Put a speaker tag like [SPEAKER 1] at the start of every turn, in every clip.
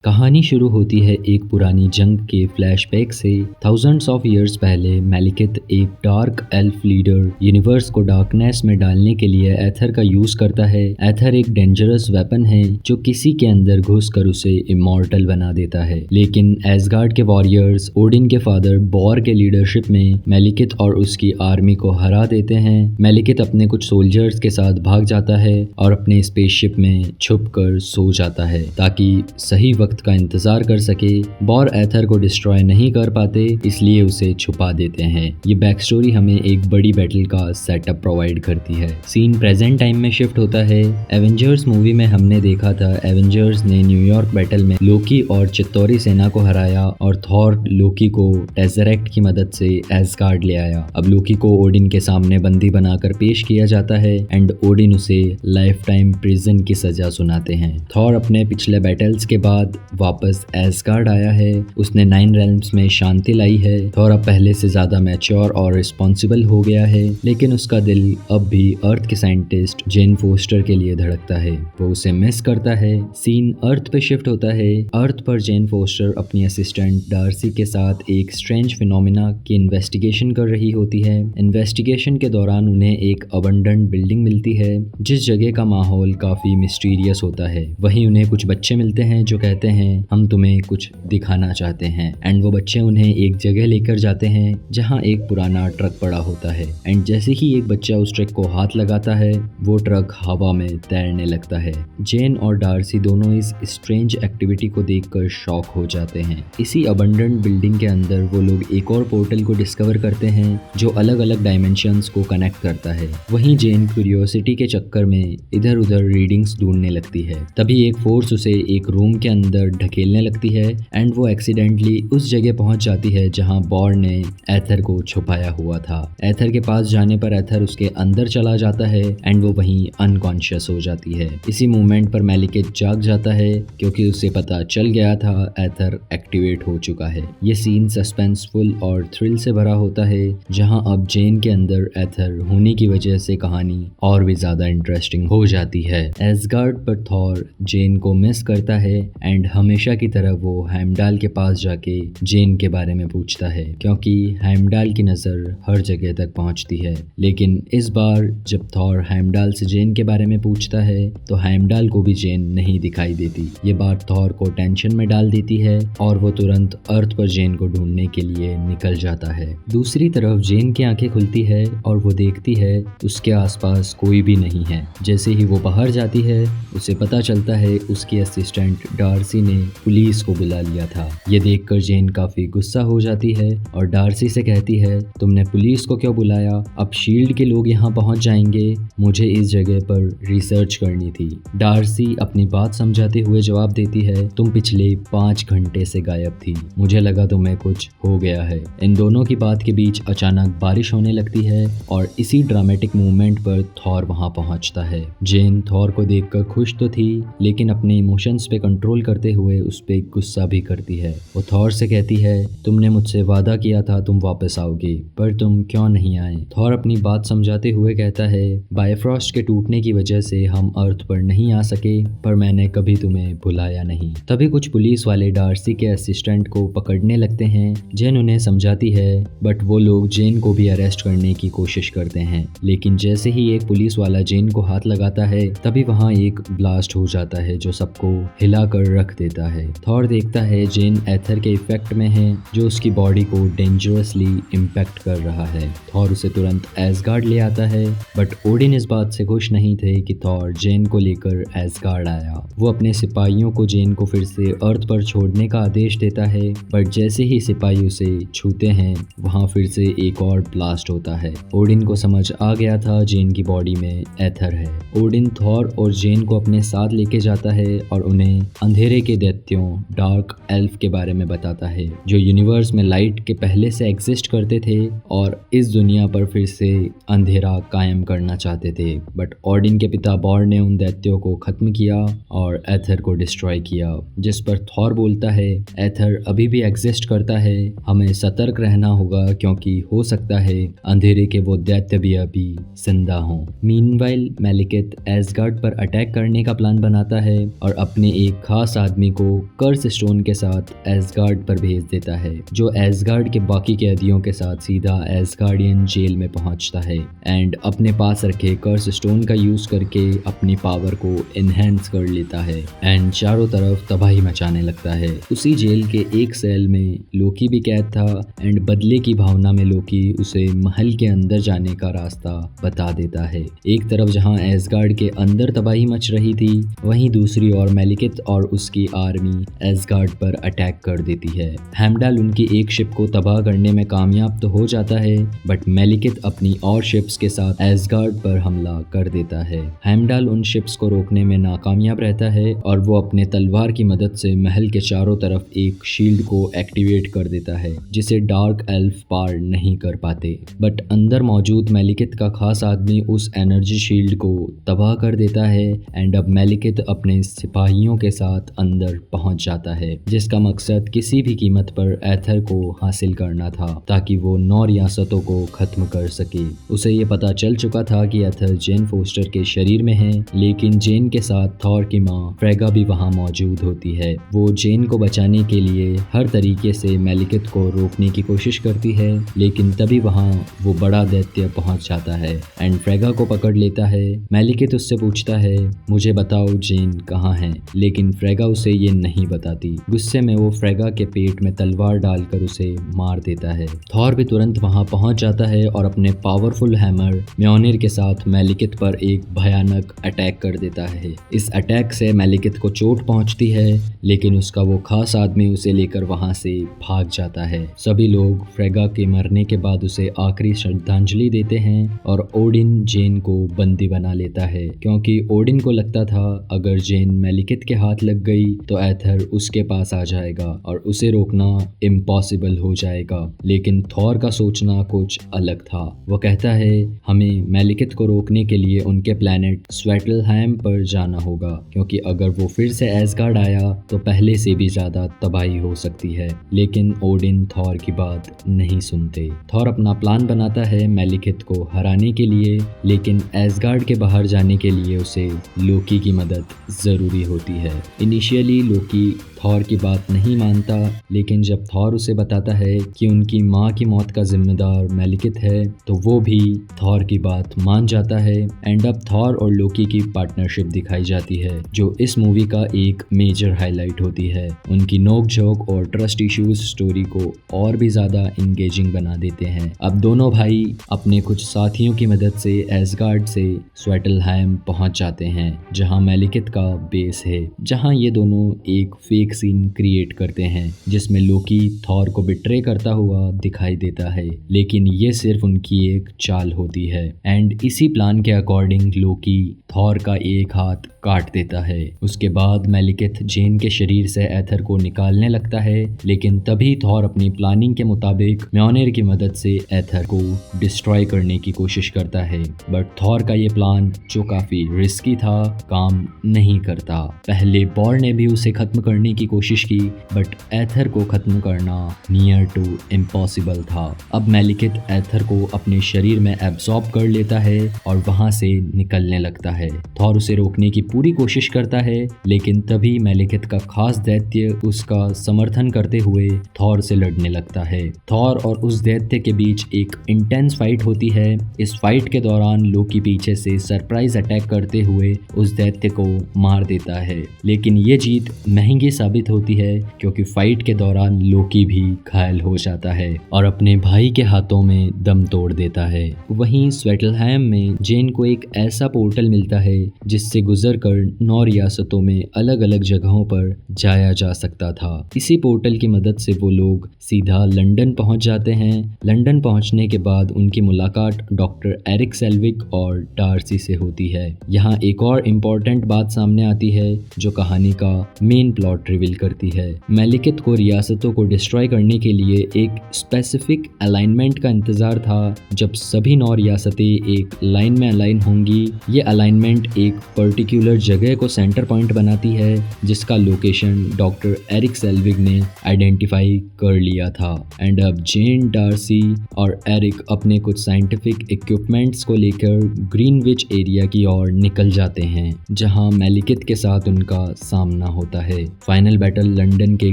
[SPEAKER 1] कहानी शुरू होती है एक पुरानी जंग के फ्लैशबैक से। थाउजेंड्स ऑफ इयर्स पहले मेलिकित, एक डार्क एल्फ लीडर, यूनिवर्स को डार्कनेस में डालने के लिए एथर का यूज करता है। एथर एक डेंजरस वेपन है जो किसी के अंदर घुसकर उसे इमॉर्टल बना देता है। लेकिन एसगार्ड के वॉरियर्स ओडिन के फादर बॉर के लीडरशिप में मेलिकित और उसकी आर्मी को हरा देते हैं। मेलिकित अपने कुछ सोल्जर्स के साथ भाग जाता है और अपने स्पेसशिप में छुपकर सो जाता है ताकि सही वक्त का इंतजार कर सके। बॉर एथर को डिस्ट्रॉय नहीं कर पाते, इसलिए उसे छुपा देते हैं। ये बैक स्टोरी हमें एक बड़ी बैटल का सेटअप प्रोवाइड करती है। सीन प्रेजेंट टाइम में शिफ्ट होता है। एवेंजर्स मूवी में हमने देखा था एवेंजर्स ने न्यूयॉर्क बैटल में लोकी और चित्तौरी सेना को हराया और थॉर लोकी को टेज़रेक्ट की मदद से एसगार्ड ले आया। अब लोकी को ओडिन के सामने बंदी बनाकर पेश किया जाता है एंड ओडिन उसे लाइफ टाइम प्रिजन की सजा सुनाते हैं। थॉर अपने पिछले बैटल्स के बाद वापस एसगार्ड आया है। उसने 9 रेल्म्स में शांति लाई है। थॉर अब पहले से ज्यादा मैच्योर और रिस्पॉन्सिबल हो गया है, लेकिन उसका दिल अब भी अर्थ के साइंटिस्ट जेन फोस्टर के लिए धड़कता है। वो उसे मिस करता है। सीन अर्थ पे शिफ्ट होता है। अर्थ पर जेन फोस्टर अपनी असिस्टेंट डार्सी के साथ एक स्ट्रेंज फिनोमिना की इन्वेस्टिगेशन कर रही होती है। इन्वेस्टिगेशन के दौरान उन्हें एक अबंडेंट बिल्डिंग मिलती है जिस जगह का माहौल काफी मिस्टीरियस होता है। वहीं उन्हें कुछ बच्चे मिलते हैं जो कहते हैं हम तुम्हें कुछ दिखाना चाहते हैं एंड वो बच्चे उन्हें एक जगह लेकर जाते हैं जहां एक पुराना ट्रक पड़ा होता है एंड जैसे ही एक बच्चा उस ट्रक को हाथ लगाता है वो ट्रक हवा में तैरने लगता है। जेन और डार्सी दोनों इस स्ट्रेंज एक्टिविटी को देखकर शॉक हो जाते हैं। इसी अबंडेंट बिल्डिंग के अंदर वो लोग एक और पोर्टल को डिस्कवर करते हैं जो अलग अलग डायमेंशंस को कनेक्ट करता है। वहीं जेन क्यूरियोसिटी के चक्कर में इधर उधर रीडिंग्स ढूंढने लगती है। तभी एक फोर्स उसे एक रूम के अंदर ढकेलने लगती है एंड वो एक्सीडेंटली उस जगह पहुंच जाती है जहां बॉर ने एथर को छुपाया हुआ था। एथर के पास जाने पर एथर उसके अंदर चला जाता है एंड वो वहीं अनकॉन्शियस हो जाती है। इसी मोमेंट पर मेलिकित जाग जाता है क्योंकि उसे पता चल गया था एथर एक्टिवेट हो चुका है। ये सीन सस्पेंसफुल और थ्रिल से भरा होता है जहां अब जेन के अंदर एथर होने की वजह से कहानी और भी ज्यादा इंटरेस्टिंग हो जाती है। एसगार्ड पर थॉर जेन को मिस करता है एंड हमेशा की तरह वो हेमडाल के पास जाके जेन के बारे में पूछता है क्योंकि हेमडाल की नज़र हर जगह तक पहुंचती है। लेकिन इस बार जब थॉर हेमडाल से जेन के बारे में पूछता है तो हेमडाल को भी जेन नहीं दिखाई देती। ये बात थॉर को टेंशन में डाल देती है और वो तुरंत अर्थ पर जेन को ढूंढने के लिए निकल जाता है। दूसरी तरफ जेन की आंखें खुलती है और वो देखती है उसके आसपास कोई भी नहीं है। जैसे ही वो बाहर जाती है उसे पता चलता है उसकी असिस्टेंट डार्सी ने पुलिस को बुला लिया था। ये देखकर जेन काफी गुस्सा हो जाती है और डार्सी से कहती है तुमने पुलिस को क्यों बुलाया? अब शील्ड के लोग यहाँ पहुँच जाएंगे। मुझे इस जगह पर रिसर्च करनी थी। डार्सी अपनी बात समझाते हुए जवाब देती है तुम पिछले 5 घंटे से गायब थी। मुझे लगा तुम्हें कुछ हो गया है। इन दोनों की बात के बीच अचानक बारिश होने लगती है और इसी ड्रामेटिक मूवमेंट पर थॉर वहाँ पहुँचता है। जेन थॉर को देखकर खुश तो थी लेकिन अपने इमोशंस पे कंट्रोल करते हुए उस पे गुस्सा भी करती है। वो थॉर से कहती है तुमने मुझसे वादा किया था तुम वापस आओगे, पर तुम क्यों नहीं आए? थॉर अपनी बात समझाते हुए कहता है बायफ्रॉस्ट के टूटने की वजह से हम अर्थ पर नहीं आ सके, पर मैंने कभी तुम्हें बुलाया नहीं। तभी कुछ पुलिस वाले डार्सी के असिस्टेंट को पकड़ने लगते हैं। जेन उन्हें समझाती है बट वो लोग जेन को भी अरेस्ट करने की कोशिश करते हैं। लेकिन जैसे ही एक पुलिस वाला जेन को हाथ लगाता है तभी वहाँ एक ब्लास्ट हो जाता है जो सबको हिला कर रख देता है। थॉर देखता है जेन एथर के इफेक्ट में है जो उसकी बॉडी को डेंजरसली इम्पैक्ट कर रहा है। थॉर उसे तुरंत एसगार्ड ले आता है बट ओडिन इस बात से खुश नहीं थे कि थॉर जेन को लेकर एसगार्ड आया। वो अपने सिपाहियों को जेन को फिर से अर्थ पर छोड़ने का आदेश देता है बट जैसे ही सिपाही उसे छूते हैं वहाँ फिर से एक और ब्लास्ट होता है। ओडिन को समझ आ गया था जेन की बॉडी में एथर है। ओडिन थॉर और जेन को अपने साथ लेके जाता है और उन्हें अंधेरे के दैत्यों डार्क एल्फ के बारे में बताता है जो यूनिवर्स में लाइट के पहले से एग्जिस्ट करते थे और इस दुनिया पर फिर से अंधेरा कायम करना चाहते थे। बट ओडिन के पिता बॉर ने उन दैत्यों को खत्म किया और एथर को डिस्ट्रॉय किया, जिस पर थॉर बोलता है एथर अभी भी एग्जिस्ट करता है, हमें सतर्क रहना होगा क्योंकि हो सकता है अंधेरे के वो दैत्य भी अभी जिंदा हों। मीनवाइल मेलिकित एसगार्ड पर अटैक करने का प्लान बनाता है और अपने एक खास आदमी को कर्स स्टोन के साथ एसगार्ड पर भेज देता है, जो एसगार्ड के बाकी कैदियों के साथ सीधा एसगार्डियन जेल में पहुंचता है एंड अपने पास रखे कर्स स्टोन का यूज करके अपनी पावर को एनहेंस कर लेता है एंड चारों तरफ तबाही मचाने लगता है। उसी जेल के एक सेल में लोकी भी कैद था एंड बदले की भावना में लोकी उसे महल के अंदर जाने का रास्ता बता देता है। एक तरफ जहां एसगार्ड के अंदर तबाही मच रही थी, वहीं दूसरी ओर मेलिकेथ और उसकी आर्मी एसगार्ड पर अटैक कर देती है। हेमडाल उनकी एक शिप को तबाह करने में कामयाब तो हो जाता है, बट मेलिकेथ अपनी और शिप्स के साथ एसगार्ड पर हमला कर देता है। हेमडाल उन शिप्स को रोकने में नाकामयाब रहता है और वो अपने तलवार की मदद से महल के चारों तरफ एक शील्ड को एक्टिवेट कर देता है, जिसे डार्क एल्फ पार नहीं कर पाते। बट अंदर मौजूद मेलिकेथ का खास आदमी उस एनर्जी शील्ड को तबाह कर देता है एंड अब मेलिकेथ अपने सिपाहियों के साथ अंदर पहुंच जाता है, जिसका मकसद किसी भी कीमत पर एथर को हासिल करना था ताकि वो 9 रियासतों को खत्म कर सके। उसे ये पता चल चुका था कि एथर जेन फोस्टर के शरीर में है, लेकिन जेन के साथ थॉर की माँ फ्रेगा भी वहाँ मौजूद होती है। वो जेन को बचाने के लिए हर तरीके से मेलिकेथ को रोकने की कोशिश करती है, लेकिन तभी वहाँ वो बड़ा दैत्य पहुँच जाता है एंड फ्रेगा को पकड़ लेता है। मेलिकेथ उससे पूछता है, मुझे बताओ जेन कहाँ है, लेकिन फ्रेगा उसे ये नहीं बताती। गुस्से में वो फ्रेगा के पेट में तलवार डालकर उसे मार देता है। थॉर भी तुरंत वहाँ पहुँच जाता है और अपने पावरफुल हैमर म्योनिर के साथ मेलिकेथ पर एक भयानक अटैक कर देता है। इस अटैक से मेलिकेथ को चोट पहुँचती है, लेकिन उसका वो खास आदमी उसे लेकर वहाँ से भाग जाता है। सभी लोग फ्रेगा के मरने के बाद उसे आखिरी श्रद्धांजलि देते हैं और ओडिन जेन को बंदी बना लेता है, क्योंकि ओडिन को लगता था अगर जेन मेलिकेथ के हाथ लग गई तो एथर उसके पास आ जाएगा और उसे रोकना इम्पॉसिबल हो जाएगा। लेकिन थॉर का सोचना कुछ अलग था। वो कहता है हमें मेलिकेथ को रोकने के लिए उनके प्लैनेट स्वेटलहैम पर जाना होगा, क्योंकि अगर वो फिर से एसगार्ड आया तो पहले से भी ज्यादा तबाही हो सकती है। लेकिन ओडिन थॉर की बात नहीं सुनते। थॉर अपना प्लान बनाता है मेलिकेथ को हराने के लिए, लेकिन एसगार्ड के बाहर जाने के लिए उसे लोकी की मदद जरूरी होती है। इनिशियली लोकी थॉर की बात नहीं मानता, लेकिन जब थॉर उसे बताता है कि उनकी माँ की मौत का जिम्मेदार मेलिकेथ है, तो वो भी थॉर की बात मान जाता है एंड अब थॉर और लोकी की पार्टनरशिप दिखाई जाती है, जो इस मूवी का एक मेजर हाईलाइट होती है। उनकी नोक-झोंक और ट्रस्ट इश्यूज स्टोरी को और भी ज़्यादा इंगेजिंग बना देते हैं। अब दोनों भाई अपने कुछ साथियों की मदद से एसगार्ड से स्वेटलहैम पहुंच जाते हैं, जहां मेलिकेथ का बेस है, जहां ये दोनों एक फेक सीन क्रिएट करते हैं जिसमें लोकी थॉर को बिट्रे करता हुआ दिखाई देता है, लेकिन ये सिर्फ उनकी एक चाल होती है एंड इसी प्लान के अकॉर्डिंग लोकी थॉर का एक हाथ काट देता है। उसके बाद मेलिकेथ जेन के शरीर से एथर को निकालने लगता है, लेकिन तभी थॉर अपनी प्लानिंग के मुताबिक म्योनिर की मदद से एथर को डिस्ट्रॉय करने की कोशिश करता है, बट थॉर का ये प्लान जो काफी रिस्की था काम नहीं करता। पहले बॉर ने भी उसे खत्म करने की कोशिश की, बट एथर को खत्म करना नियर टू इम्पॉसिबल था। अब मेलिकेथ एथर को अपने शरीर में एब्सॉर्ब कर लेता है और वहां से निकलने लगता है। थॉर उसे रोकने की पूरी कोशिश करता है, लेकिन तभी मेलिकेथ का खास दैत्य उसका समर्थन करते हुए थॉर से लड़ने लगता है। थॉर और उस दैत्य के बीच एक इंटेंस फाइट होती है। इस फाइट के दौरान लोकी पीछे से सरप्राइज अटैक करते हुए उस दैत्य को मार देता है, लेकिन ये जीत महंगी साबित होती है क्योंकि फाइट के दौरान लोकी भी घायल हो जाता है और अपने भाई के हाथों में दम तोड़ देता है। वहीं स्वेटलहैम में जेन को एक ऐसा पोर्टल मिलता है जिससे गुजरकर 9 रियासतों में अलग अलग जगहों पर जाया जा सकता था। इसी पोर्टल की मदद से वो लोग सीधा लंदन पहुंच जाते हैं। लंदन पहुंचने के बाद उनकी मुलाकात डॉक्टर एरिक सेल्विक और डार्सी से होती है। यहाँ एक और इम्पोर्टेंट बात सामने आती है जो कहानी का मेन प्लॉट रिवील करती है। मैलिकत को रियासतों को डिस्ट्रॉय करने के लिए एक स्पेसिफिक अलाइनमेंट का इंतजार था। जब सभी 9 रियासतें एक लाइन में अलाइन होंगी, ये अलाइनमेंट एक पर्टिकुलर जगह को सेंटर पॉइंट बनाती है जिसका लोकेशन डॉक्टर एरिक सेल्विग ने आइडेंटिफाई कर लिया था। एंड अब जेन, डार्सी और एरिक अपने कुछ साइंटिफिक इक्विपमेंट्स को लेकर ग्रीनविच एरिया की ओर निकल जाते हैं जहां मैलिकत के साथ उनका सामना होता है। फाइनल बैटल लंदन के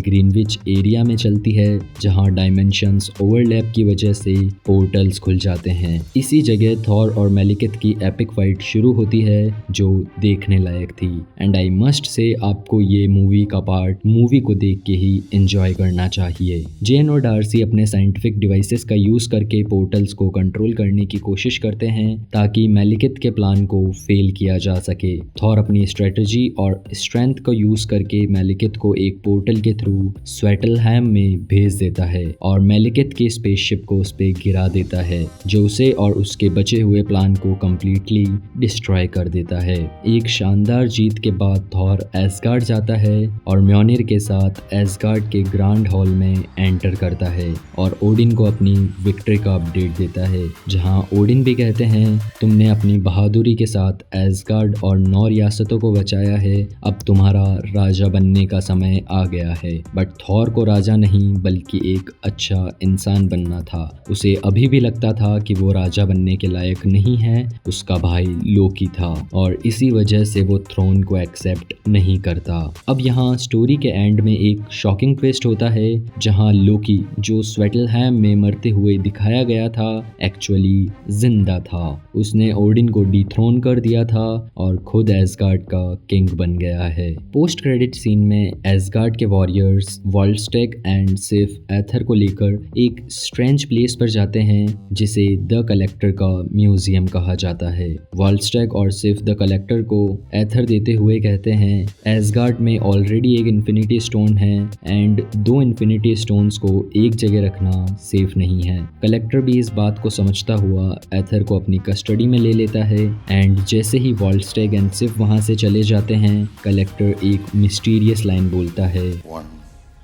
[SPEAKER 1] ग्रीनविच एरिया में चलती है जहां डायमेंशंस ओवरलैप की वजह से पोर्टल्स खुल जाते हैं। इसी जगह थॉर और मैलिकत की एपिक फाइट शुरू होती है जो देखने लायक थी। एंड आई मस्ट से आपको ये मूवी का पार्ट मूवी को देख के ही एंजॉय करना चाहिए। जेन और डार्सी अपने साइंटिफिक डिवाइसेस का यूज करके पोर्टल्स को कंट्रोल करने की कोशिश करते हैं ताकि मैलिकत के प्लान को फेल किया जा सके। थॉर अपनी स्ट्रेटजी और स्ट्रेंथ का यूज करके मैलिकत को एक पोर्टल के थ्रू स्वेटलहैम में भेज देता है और मैलिकत के स्पेसशिप को उस पे गिरा देता है जो उसे और उसके बचे हुए प्लान को कंप्लीटली डिस्ट्रॉय कर देता है। एक शानदार जीत के बाद थॉर एसगार्ड जाता है और म्योनिर के साथ एसगार्ड के ग्रैंड हॉल में एंटर करता है और ओडिन को अपनी विक्ट्री का अपडेट देता है, जहां ओडिन भी कहते हैं तुमने अपनी बहादुरी के साथ एसगार्ड और 9 रियासतों को बचाया है, अब तुम्हारा राजा बनने का समय आ गया है। बट थॉर को राजा नहीं बल्कि एक अच्छा इंसान बनना था। उसे अभी भी लगता था कि वो राजा बनने के लायक नहीं है, उसका भाई लोकी था और इसी वजह से वो थ्रोन को एक्सेप्ट नहीं करता। अब यहाँ स्टोरी के एंड में एक शॉकिंग ट्विस्ट होता है जहाँ लोकी जो स्वेटलहैम में मरते हुए दिखाया गया था एक्चुअली जिंदा था। उसने ओडिन को डिथ्रोन कर दिया था और खुद एसगार्ड का किंग बन गया है। पोस्ट क्रेडिट सीन में एसगार्ड के वॉरियर्स वॉल्स्टेग एंड सिफ एथर को लेकर एक स्ट्रेंज प्लेस पर जाते हैं जिसे द कलेक्टर का म्यूजियम कहा जाता है। वॉल्स्टेग और सिफ द कलेक्टर को एथर देते हुए कहते हैं एसगार्ड में ऑलरेडी एक इन्फिनिटी स्टोन है एंड 2 इन्फिनिटी स्टोन्स को एक जगह रखना सेफ नहीं है। कलेक्टर भी इस बात को समझता हुआ एथर को अपनी कस्टडी में ले लेता है एंड जैसे ही वॉल्स्टेग एंड सिफ वहां से चले जाते हैं, कलेक्टर एक मिस्टीरियस लाइन बोलता है
[SPEAKER 2] 1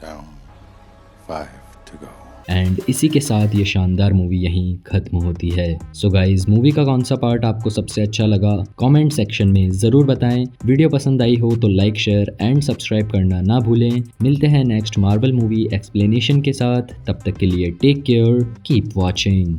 [SPEAKER 2] down, 5 to go।
[SPEAKER 1] एंड इसी के साथ ये शानदार मूवी यहीं खत्म होती है। सो गाइज, मूवी का कौन सा पार्ट आपको सबसे अच्छा लगा कमेंट सेक्शन में ज़रूर बताएं। वीडियो पसंद आई हो तो लाइक, शेयर एंड सब्सक्राइब करना ना भूलें। मिलते हैं नेक्स्ट मार्वल मूवी एक्सप्लेनेशन के साथ, तब तक के लिए टेक केयर, कीप वॉचिंग।